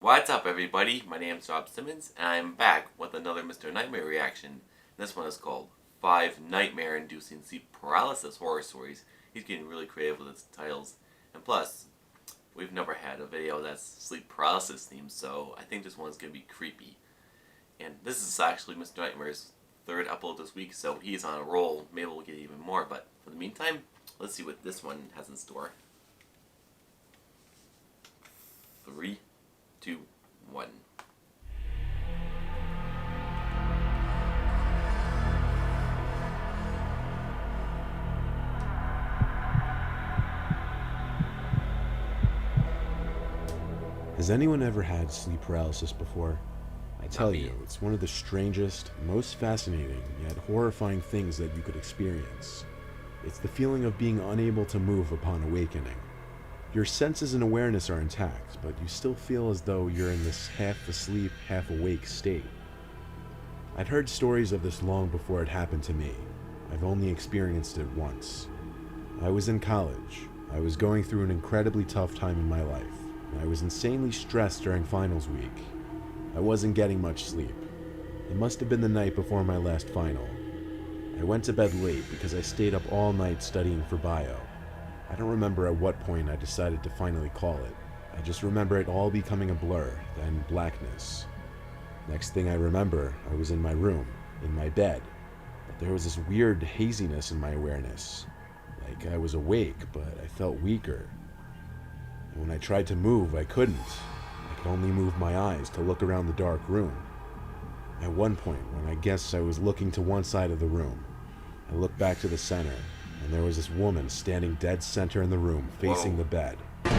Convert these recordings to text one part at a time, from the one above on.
What's up, everybody? My name's Rob Simmons, and I'm back with another Mr. Nightmare reaction. This one is called 5 Nightmare-Inducing Sleep Paralysis Horror Stories. He's getting really creative with his titles. And plus, we've never had a video that's sleep paralysis themed, so I think this one's going to be creepy. And this is actually Mr. Nightmare's third upload this week, so he's on a roll. Maybe we'll get even more, but for the meantime, let's see what this one has in store. 3, 2, 1. Has anyone ever had sleep paralysis before? I tell you, it's one of the strangest, most fascinating, yet horrifying things that you could experience. It's the feeling of being unable to move upon awakening. Your senses and awareness are intact, but you still feel as though you're in this half-asleep, half-awake state. I'd heard stories of this long before it happened to me. I've only experienced it once. I was in college. I was going through an incredibly tough time in my life. I was insanely stressed during finals week. I wasn't getting much sleep. It must have been the night before my last final. I went to bed late because I stayed up all night studying for bio. I don't remember at what point I decided to finally call it. I just remember it all becoming a blur, then blackness. Next thing I remember, I was in my room, in my bed, but there was this weird haziness in my awareness. Like I was awake, but I felt weaker. And when I tried to move, I couldn't. I could only move my eyes to look around the dark room. At one point, when I guessed I was looking to one side of the room, I looked back to the center, and there was this woman standing dead center in the room, facing the bed. She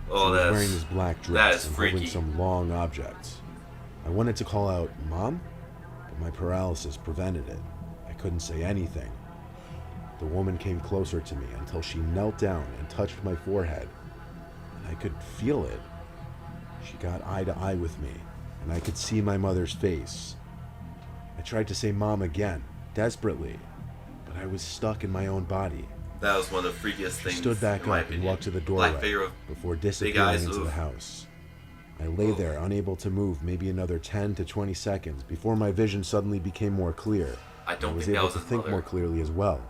was wearing this black dress and holding some long object. I wanted to call out, "Mom?" but my paralysis prevented it. I couldn't say anything. The woman came closer to me until she knelt down and touched my forehead, and I could feel it. She got eye to eye with me, and I could see my mother's face. I tried to say "Mom" again, desperately, but I was stuck in my own body. That was one of the freakiest things. She stood back up and walked to the doorway before disappearing into the house. I lay there, unable to move, maybe another 10 to 20 seconds before my vision suddenly became more clear. I was able to think more clearly as well.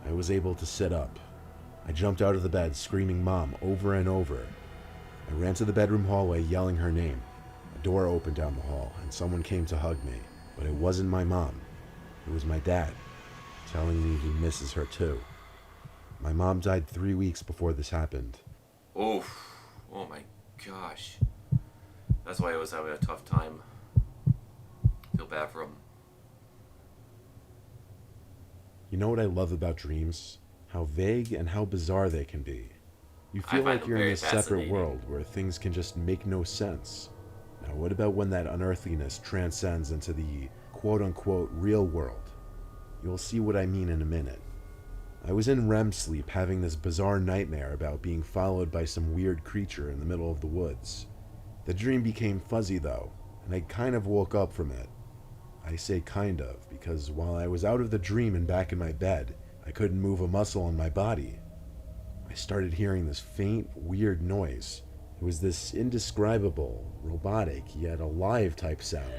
I was able to sit up. I jumped out of the bed, screaming "Mom" over and over. I ran to the bedroom hallway, yelling her name. A door opened down the hall, and someone came to hug me. But it wasn't my mom. It was my dad, telling me he misses her too. My mom died 3 weeks before this happened. Oof. Oh my gosh. That's why I was having a tough time. Feel bad for him. You know what I love about dreams? How vague and how bizarre they can be. You feel like you're in this separate world where things can just make no sense. Now what about when that unearthliness transcends into the quote-unquote real world? You'll see what I mean in a minute. I was in REM sleep having this bizarre nightmare about being followed by some weird creature in the middle of the woods. The dream became fuzzy though, and I kind of woke up from it. I say kind of, because while I was out of the dream and back in my bed, I couldn't move a muscle on my body. I started hearing this faint, weird noise. It was this indescribable, robotic, yet alive type sound.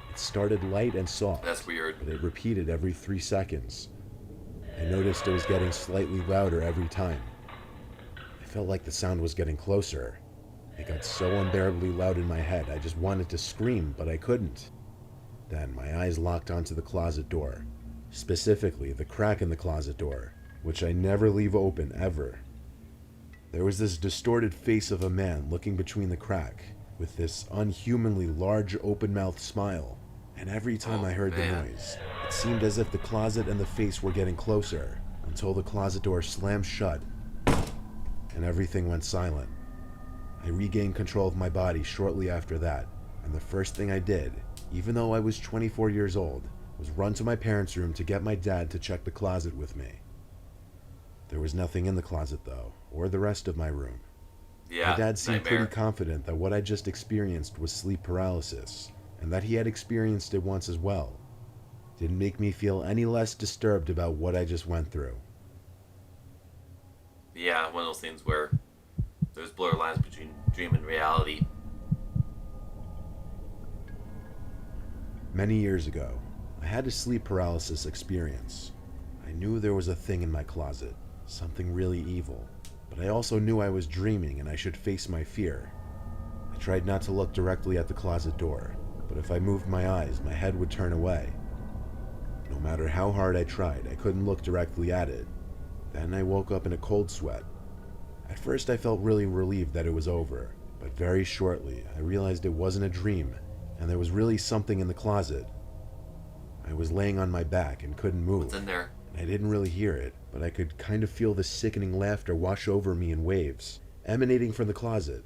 It started light and soft. That's weird. But it repeated every 3 seconds. I noticed it was getting slightly louder every time. I felt like the sound was getting closer. It got so unbearably loud in my head, I just wanted to scream, but I couldn't. Then my eyes locked onto the closet door, specifically the crack in the closet door, which I never leave open ever. There was this distorted face of a man looking between the crack, with this unhumanly large open-mouthed smile, and every time I heard the noise, it seemed as if the closet and the face were getting closer, until the closet door slammed shut, and everything went silent. I regained control of my body shortly after that, and the first thing I did, even though I was 24 years old, was run to my parents' room to get my dad to check the closet with me. There was nothing in the closet though, or the rest of my room. My dad seemed pretty confident that what I just experienced was sleep paralysis, and that he had experienced it once as well. Didn't make me feel any less disturbed about what I just went through. Yeah, one of those things where There's blurred lines between dream and reality. Many years ago, I had a sleep paralysis experience. I knew there was a thing in my closet, something really evil, but I also knew I was dreaming and I should face my fear. I tried not to look directly at the closet door, but if I moved my eyes, my head would turn away. No matter how hard I tried, I couldn't look directly at it. Then I woke up in a cold sweat. At first I felt really relieved that it was over, but very shortly I realized it wasn't a dream, and there was really something in the closet. I was laying on my back and couldn't move. What's in there? And I didn't really hear it, but I could kind of feel the sickening laughter wash over me in waves, emanating from the closet.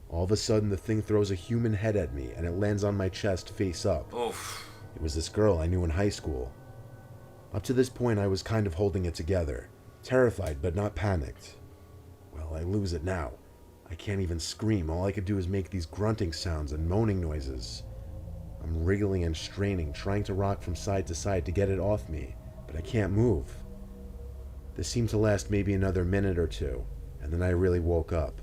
All of a sudden the thing throws a human head at me and it lands on my chest face up. Oof. It was this girl I knew in high school. Up to this point I was kind of holding it together, terrified but not panicked. Well, I lose it now. I can't even scream. All I could do is make these grunting sounds and moaning noises. I'm wriggling and straining, trying to rock from side to side to get it off me, but I can't move. This seemed to last maybe another minute or two, and then I really woke up.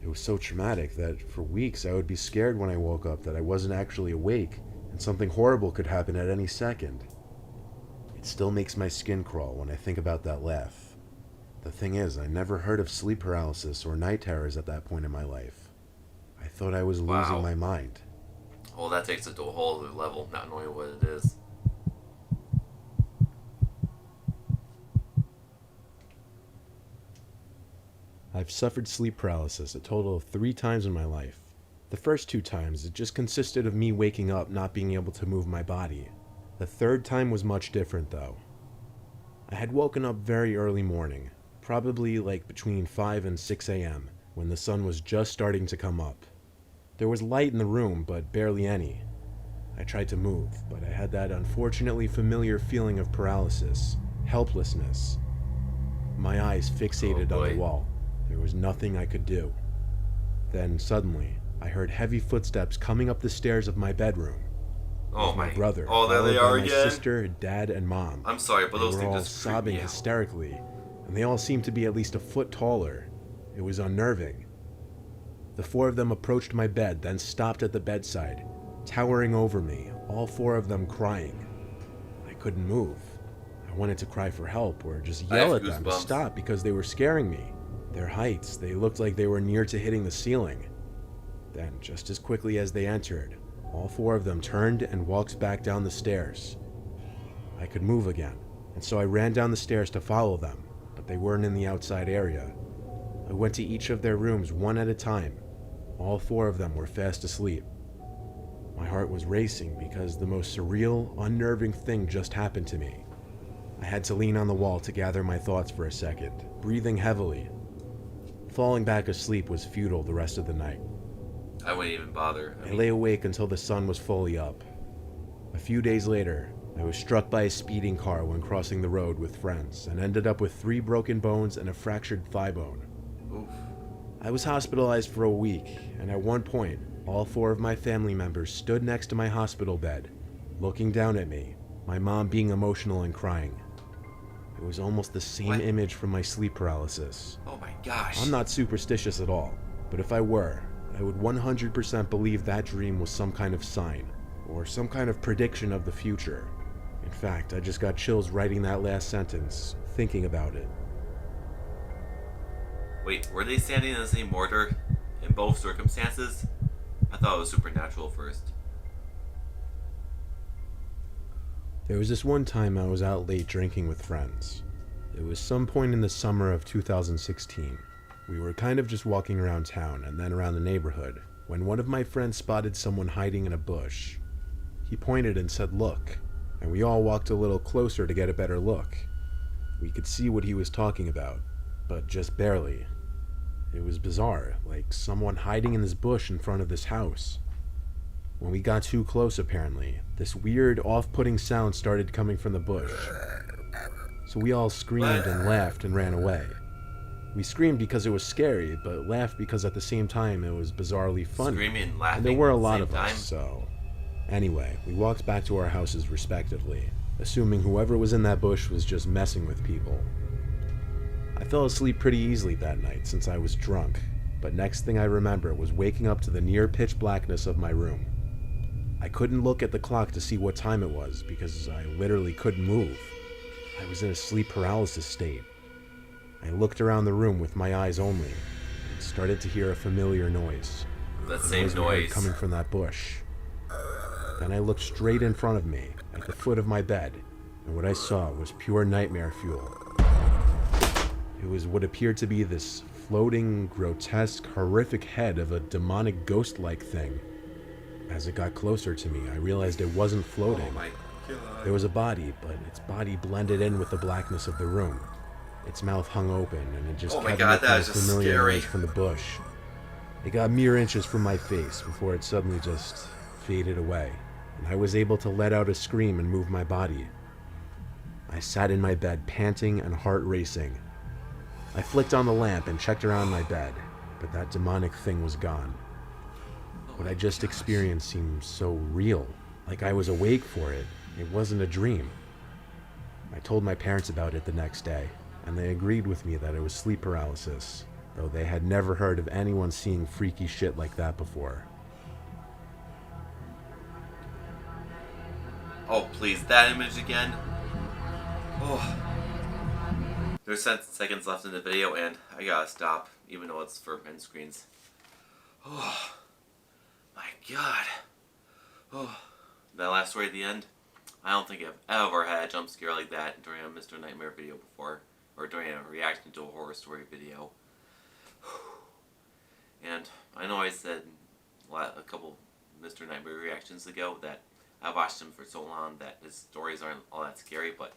It was so traumatic that for weeks I would be scared when I woke up that I wasn't actually awake and something horrible could happen at any second. It still makes my skin crawl when I think about that laugh. The thing is, I never heard of sleep paralysis or night terrors at that point in my life. I thought I was losing my mind. Well, that takes it to a whole other level, not knowing what it is. I've suffered sleep paralysis a total of 3 times in my life. The first 2 times, it just consisted of me waking up not being able to move my body. The third time was much different though. I had woken up very early morning, probably like between 5 and 6 a.m., when the sun was just starting to come up. There was light in the room, but barely any. I tried to move, but I had that unfortunately familiar feeling of paralysis, helplessness. My eyes fixated on the wall. There was nothing I could do. Then suddenly, I heard heavy footsteps coming up the stairs of my bedroom. Oh my brother. Oh, there they are my again. sister, dad, and mom. I'm sorry, but those They were things all just freak sobbing me out. hysterically, and they all seemed to be at least a foot taller. It was unnerving. The 4 of them approached my bed, then stopped at the bedside, towering over me, all 4 of them crying. I couldn't move. I wanted to cry for help or just yell at them to stop because they were scaring me. Their heights, they looked like they were near to hitting the ceiling. Then, just as quickly as they entered, all 4 of them turned and walked back down the stairs. I could move again, and so I ran down the stairs to follow them, but they weren't in the outside area. I went to each of their rooms one at a time. All 4 of them were fast asleep. My heart was racing because the most surreal, unnerving thing just happened to me. I had to lean on the wall to gather my thoughts for a second, breathing heavily. Falling back asleep was futile the rest of the night. I wouldn't even bother. I lay awake until the sun was fully up. A few days later, I was struck by a speeding car when crossing the road with friends and ended up with 3 broken bones and a fractured thigh bone. Oof. I was hospitalized for a week, and at one point, all 4 of my family members stood next to my hospital bed, looking down at me, my mom being emotional and crying. It was almost the same image from my sleep paralysis. Oh my gosh. I'm not superstitious at all, but if I were, I would 100% believe that dream was some kind of sign, or some kind of prediction of the future. In fact, I just got chills writing that last sentence, thinking about it. Wait, were they standing in the same order in both circumstances? I thought it was supernatural first. There was this one time I was out late drinking with friends. It was some point in the summer of 2016. We were kind of just walking around town and then around the neighborhood when one of my friends spotted someone hiding in a bush. He pointed and said, "Look," and we all walked a little closer to get a better look. We could see what he was talking about, but just barely. It was bizarre, like someone hiding in this bush in front of this house. When we got too close, apparently, this weird, off-putting sound started coming from the bush. So we all screamed and laughed and ran away. We screamed because it was scary, but laughed because at the same time it was bizarrely funny. Screaming and laughing And there were a lot at the of same us, so... Anyway, we walked back to our houses respectively, assuming whoever was in that bush was just messing with people. I fell asleep pretty easily that night since I was drunk, but next thing I remember was waking up to the near pitch blackness of my room. I couldn't look at the clock to see what time it was because I literally couldn't move. I was in a sleep paralysis state. I looked around the room with my eyes only and started to hear a familiar noise. That The same we heard noise. coming from that bush. Then I looked straight in front of me at the foot of my bed, and what I saw was pure nightmare fuel. It was what appeared to be this floating, grotesque, horrific head of a demonic ghost-like thing. As it got closer to me, I realized it wasn't floating. Oh my god. There was a body, but its body blended in with the blackness of the room. Its mouth hung open, and it just Oh my kept god, making that this is just familiar scary. noise from the bush. It got mere inches from my face before it suddenly just faded away, and I was able to let out a scream and move my body. I sat in my bed, panting and heart racing. I flicked on the lamp and checked around my bed, but that demonic thing was gone. What I just experienced seemed so real, like I was awake for it. It wasn't a dream. I told my parents about it the next day, and they agreed with me that it was sleep paralysis, though they had never heard of anyone seeing freaky shit like that before. Oh, please, that image again. Oh. There's 10 seconds left in the video, and I gotta stop, even though it's for end screens. Oh, my god. Oh, that last story at the end, I don't think I've ever had a jump scare like that during a Mr. Nightmare video before, or during a reaction to a horror story video. And I know I said a couple Mr. Nightmare reactions ago that I watched him for so long that his stories aren't all that scary, but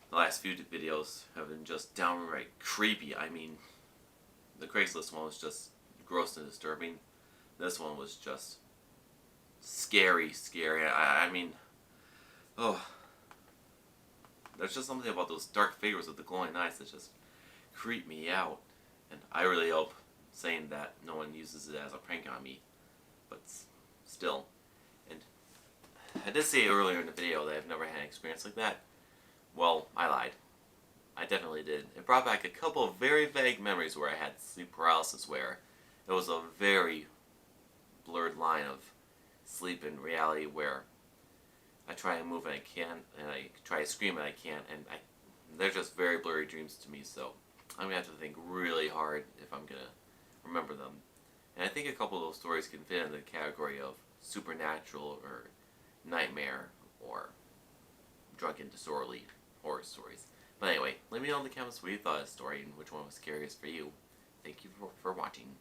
the last few videos have been just downright creepy. I mean, the Craigslist one was just gross and disturbing. This one was just scary. I mean, oh, there's just something about those dark figures with the glowing eyes that just creep me out. And I really hope saying that no one uses it as a prank on me, but still. And I did say earlier in the video that I've never had an experience like that. Well, I lied. I definitely did. It brought back a couple of very vague memories where I had sleep paralysis, where it was a very blurred line of sleep and reality, where I try to move and I can't, and I try to scream and I can't, and they're just very blurry dreams to me, so I'm going to have to think really hard if I'm going to remember them. And I think a couple of those stories can fit in the category of supernatural or nightmare or drunken disorderly horror stories. But anyway, let me know in the comments what you thought of the story and which one was scariest for you. Thank you for watching.